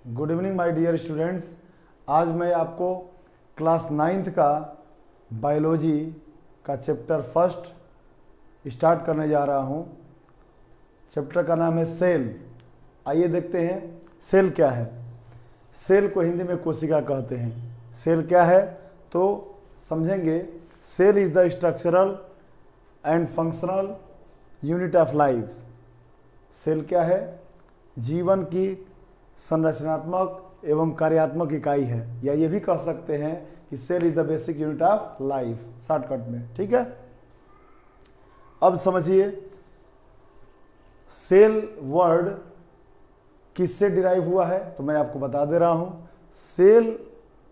Good evening my dear students. आज मैं आपको क्लास 9th का बायोलॉजी का चैप्टर फर्स्ट स्टार्ट करने जा रहा हूँ। चैप्टर का नाम है सेल। आइए देखते हैं सेल क्या है। सेल को हिंदी में कोशिका कहते हैं। सेल क्या है तो समझेंगे। Cell is the structural and functional unit of life. Cell क्या है? जीवन की संरचनात्मक एवं कार्यात्मक इकाई है, या ये भी कह सकते हैं कि cell is the basic unit of life, shortcut में। ठीक है, अब समझिए सेल वर्ड किससे डिराइव हुआ है तो मैं आपको बता दे रहा हूं। सेल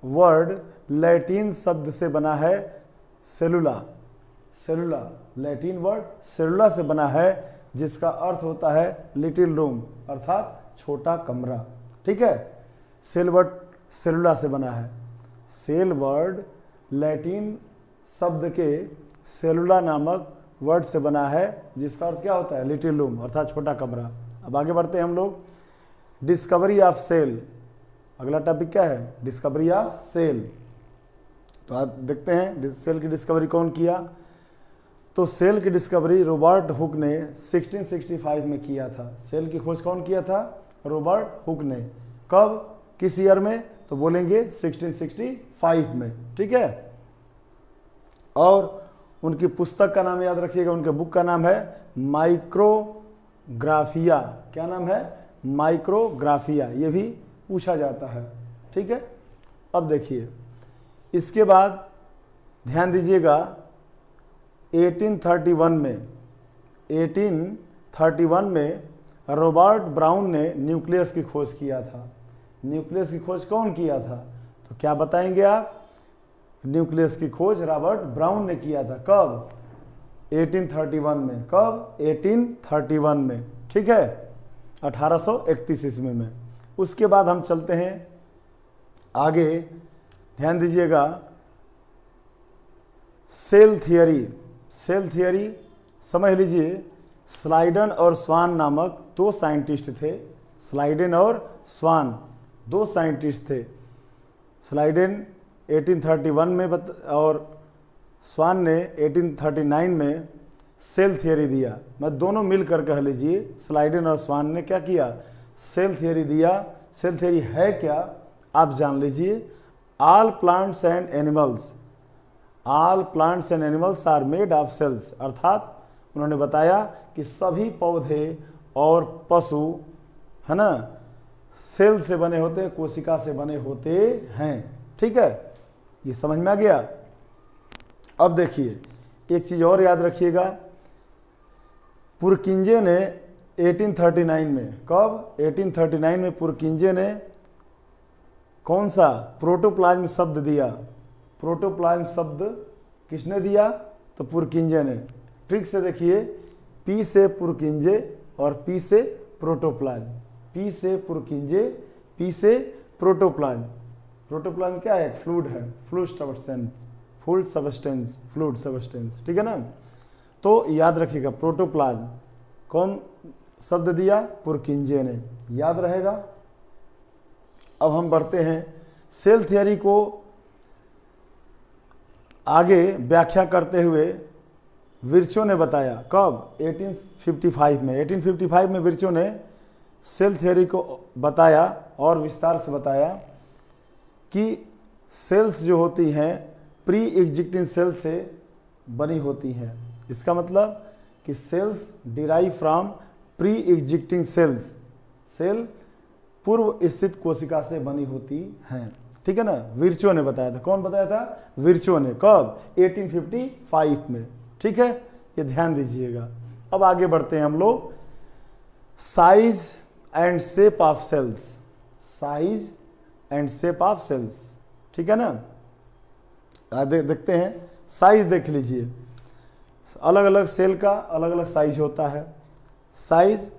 वर्ड लैटिन शब्द से बना है सेलुला। सेलुला लैटिन वर्ड सेलुला से बना है, जिसका अर्थ होता है लिटिल रूम, अर्थात छोटा कमरा। ठीक है, सेल वर्ड सेलुला से बना है। सेल वर्ड लैटिन शब्द के सेलुला नामक वर्ड से बना है, जिसका अर्थ क्या होता है? लिटिल रूम, अर्थात छोटा कमरा। अब आगे बढ़ते हैं हम लोग। डिस्कवरी ऑफ सेल, अगला टॉपिक क्या है? Discovery of cell. तो आप देखते हैं सेल की डिस्कवरी कौन किया। तो सेल की डिस्कवरी रॉबर्ट हुक ने 1665 में किया था। सेल की खोज कौन किया था? रॉबर्ट हुक ने। कब, किस ईयर में? तो बोलेंगे 1665 में। ठीक है, और उनकी पुस्तक का नाम याद रखिएगा, उनके बुक का नाम है माइक्रोग्राफिया। क्या नाम है? माइक्रोग्राफिया। ये भी पूछा जाता है। ठीक है, अब देखिए इसके बाद ध्यान दीजिएगा 1831 में रॉबर्ट ब्राउन ने न्यूक्लियस की खोज किया था। न्यूक्लियस की खोज कौन किया था? तो क्या बताएंगे आप? न्यूक्लियस की खोज रॉबर्ट ब्राउन ने किया था। कब? 1831 में। कब? 1831 में। ठीक है, 1831 ईस्वी में। उसके बाद हम चलते हैं आगे, ध्यान दीजिएगा सेल थियरी। सेल थियरी समझ लीजिए, स्लाइडन और स्वान नामक दो साइंटिस्ट थे। स्लाइडन और स्वान दो साइंटिस्ट थे। स्लाइडन 1831 में और स्वान ने 1839 में सेल थियरी दिया। मैं दोनों मिलकर कह लीजिए, स्लाइडन और स्वान ने क्या किया? सेल थियरी दिया। सेल थियरी है क्या आप जान लीजिए। All plants and animals, all plants and animals are made of cells, अर्थात उन्होंने बताया कि सभी पौधे और पशु, है ना, सेल से बने होते हैं, कोशिका से बने होते हैं। ठीक है, ये समझ में आ गया। अब देखिए एक चीज और याद रखिएगा, पुरकिंजे ने 1839 में, कब? 1839 में पुरकिंजे ने कौन सा? प्रोटोप्लाज्म शब्द दिया। प्रोटोप्लाज्म शब्द किसने दिया? तो पुरकिंजे ने। ट्रिक से देखिए, पी से पुरकिंजे और पी से प्रोटोप्लाज्म। पी से पुरकिंजे, पी से प्रोटोप्लाज्म। प्रोटोप्लाज्म क्या है? फ्लूइड है, फ्लूइड सब्सटेंस। ठीक है ना, तो याद रखिएगा प्रोटोप्लाज्म कौन शब्द दिया? पुरकिंजे ने। याद रहेगा। अब हम बढ़ते हैं सेल थियरी को आगे व्याख्या करते हुए विर्चो ने बताया। कब? 1855 में। 1855 में विर्चो ने सेल थियरी को बताया और विस्तार से बताया कि सेल्स जो होती हैं प्री एग्जिस्टिंग सेल से बनी होती हैं। इसका मतलब कि cells derive from pre existing cells. Cell पूर्व स्थित कोशिका से बनी होती हैं। ठीक है ना, विर्चो ने बताया था। कौन बताया था? विर्चो ने। कब? 1855 में। ठीक है, ये ध्यान दीजिएगा। अब आगे बढ़ते हैं हम लोग। Size and shape of cells. Size and shape of cells. ठीक है ना, देखते हैं। साइज देख लीजिए, अलग अलग सेल का अलग अलग साइज होता है। साइज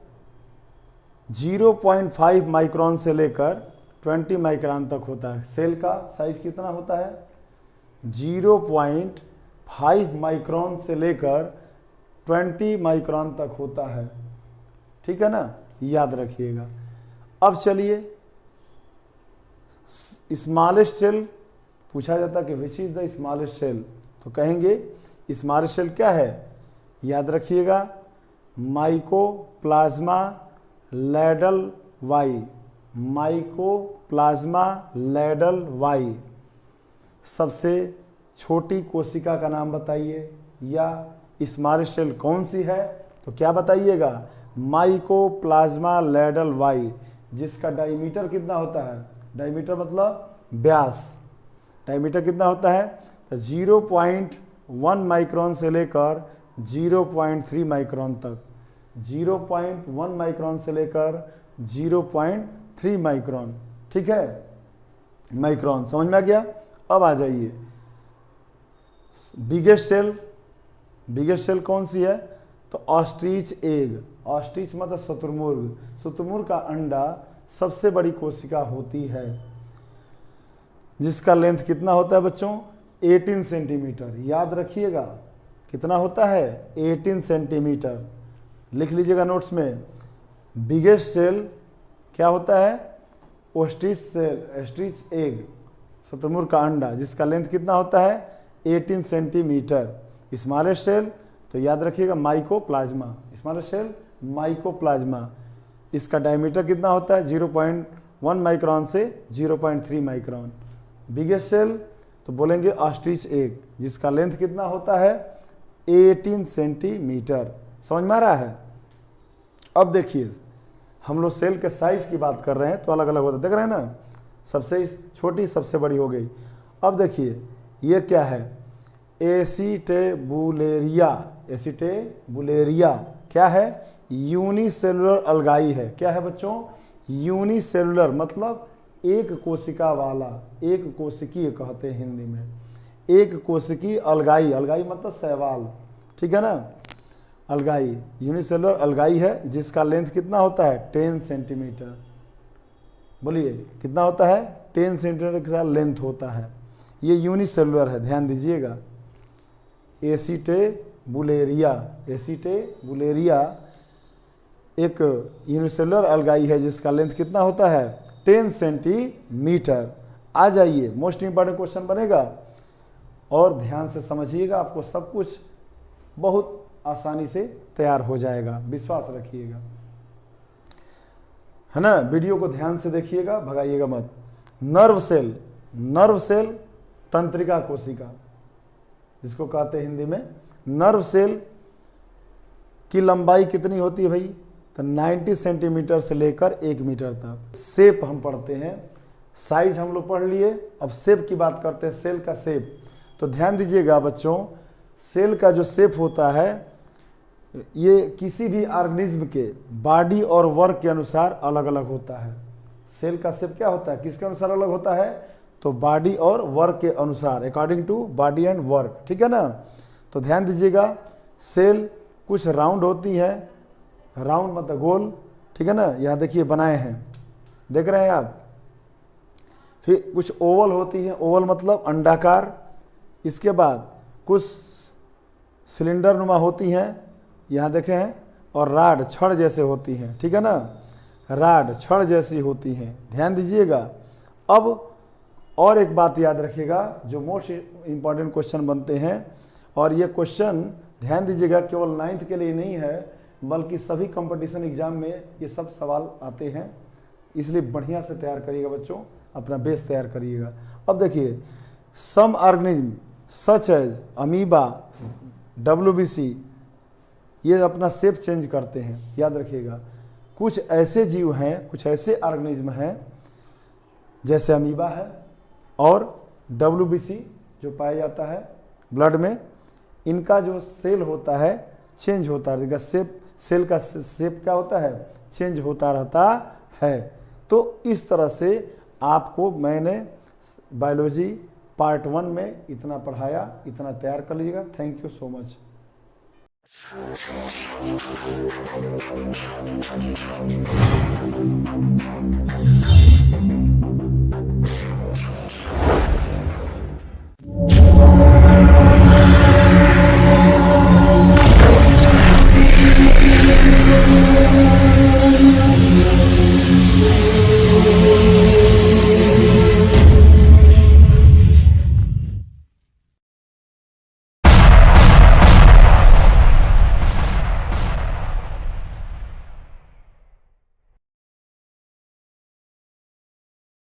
0.5 माइक्रोन से लेकर 20 माइक्रोन तक होता है। सेल का साइज कितना होता है? 0.5 माइक्रोन से लेकर 20 माइक्रोन तक होता है। ठीक है ना, याद रखिएगा। अब चलिए स्मॉलेस्ट सेल पूछा जाता कि which is the smallest cell, तो कहेंगे स्मॉलेस्ट सेल क्या है, याद रखिएगा mycoplasma laidlawii, mycoplasma laidlawii. सबसे छोटी कोशिका का नाम बताइए, या स्मॉलेस्ट सेल कौन सी है, तो क्या बताइएगा, माइकोप्लाज्मा लैडल वाई, जिसका डायमीटर कितना होता है, डायमीटर मतलब व्यास, डायमीटर कितना होता है, तो 0.1 माइक्रोन से लेकर 0.3 माइक्रोन तक, 0.1 माइक्रोन से लेकर 0.3 माइक्रोन, ठीक है, माइक्रोन समझ में आ गया। अब आ जाइए बिगेस्ट सेल, बिगेस्ट सेल कौन सी है, तो ऑस्ट्रिच एग, ऑस्ट्रिच मतलब शुतुरमुर्ग, शुतुरमुर्ग का अंडा सबसे बड़ी कोशिका होती है, जिसका लेंथ कितना होता है बच्चों, 18 सेंटीमीटर, याद रखिएगा कितना होता है, 18 सेंटीमीटर, लिख लीजिएगा नोट्स में। बिगेस्ट सेल क्या होता है, ऑस्ट्रिच सेल, ऑस्ट्रिच एग, शुतुरमुर्ग का अंडा, जिसका लेंथ कितना होता है, 18 सेंटीमीटर। स्मॉलेस्ट सेल तो याद रखिएगा माइकोप्लाज्मा, स्मॉलेस्ट सेल माइकोप्लाज्मा, इसका डायमीटर कितना होता है, 0.1 माइक्रोन से 0.3 माइक्रोन। बिगेस्ट सेल तो बोलेंगे ऑस्ट्रिच एग, जिसका लेंथ कितना होता है, 18 सेंटीमीटर। समझ में आ रहा है। अब देखिए हम लोग सेल के साइज की बात कर रहे हैं तो अलग अलग होता है, देख रहे हैं ना, सबसे छोटी सबसे बड़ी हो गई। अब देखिए ये क्या है, एसिटेबुलेरिया, एसिटेबुलेरिया क्या है, यूनिसेलुलर अलगाई है, क्या है बच्चों, यूनिसेलुलर मतलब एक कोशिका वाला, एक कोशिकीय कहते हैं हिंदी में, एक कोशिकीय अलगाई, अलगाई मतलब शैवाल, ठीक है ना, अलगाई, यूनिसेलुलर अलगाई है, जिसका लेंथ कितना होता है, 10 सेंटीमीटर। बोलिए कितना होता है, 10 सेंटीमीटर के साथ लेंथ होता है, ये यूनिसेलुलर है, ध्यान दीजिएगा। एसिटेबुलेरिया, एसिटेबुलेरिया एक यूनिसेलुलर अलगाई है, जिसका लेंथ कितना होता है, 10 सेंटीमीटर। आ जाइए मोस्ट इंपॉर्टेंट क्वेश्चन बनेगा, और ध्यान से समझिएगा, आपको सब कुछ बहुत आसानी से तैयार हो जाएगा, विश्वास रखिएगा, है ना। वीडियो को ध्यान से देखिएगा, भगाइएगा मत। नर्व सेल, नर्व सेल तंत्रिका कोशिका जिसको कहते हैं हिंदी में, नर्व सेल की लंबाई कितनी होती है भाई, तो 90 सेंटीमीटर से लेकर 1 मीटर तक। शेप हम पढ़ते हैं, साइज हम लोग पढ़ लिए, अब शेप की बात करते हैं, सेल का शेप। तो ध्यान दीजिएगा बच्चों, सेल का जो शेप होता है ये किसी भी ऑर्गेनिज्म के बॉडी और वर्क के अनुसार अलग अलग होता है। सेल का शेप क्या होता है, किसके अनुसार अलग होता है, तो बॉडी और वर्क के अनुसार, according to body and work, ठीक है ना। तो ध्यान दीजिएगा, सेल कुछ राउंड होती है, राउंड मतलब गोल, ठीक है ना, यहाँ देखिए बनाए हैं, देख रहे हैं आप। फिर कुछ ओवल होती हैं, ओवल मतलब अंडाकार। इसके बाद कुछ सिलेंडर नुमा होती हैं, यहाँ देखें हैं, और राड छड़ जैसे होती हैं, ठीक है ना, राड छड़ जैसी होती हैं, ध्यान दीजिएगा। अब और एक बात याद रखिएगा, जो मोस्ट इम्पॉर्टेंट क्वेश्चन बनते हैं, और ये क्वेश्चन ध्यान दीजिएगा केवल 9th के लिए नहीं है, बल्कि सभी कंपटीशन एग्जाम में ये सब सवाल आते हैं, इसलिए बढ़िया से तैयार करिएगा बच्चों, अपना बेस तैयार करिएगा। अब देखिए, some organism such as amoeba, WBC, ये अपना शेप चेंज करते हैं, याद रखिएगा। कुछ ऐसे जीव हैं, कुछ ऐसे ऑर्गेनिज्म हैं जैसे अमीबा है और WBC जो पाया जाता है ब्लड में, इनका जो सेल होता है चेंज होता रहेगा, सेल का शेप क्या होता है, चेंज होता रहता है। तो इस तरह से आपको मैंने बायोलॉजी पार्ट 1 में इतना पढ़ाया, इतना तैयार कर लीजिएगा। Thank you so much.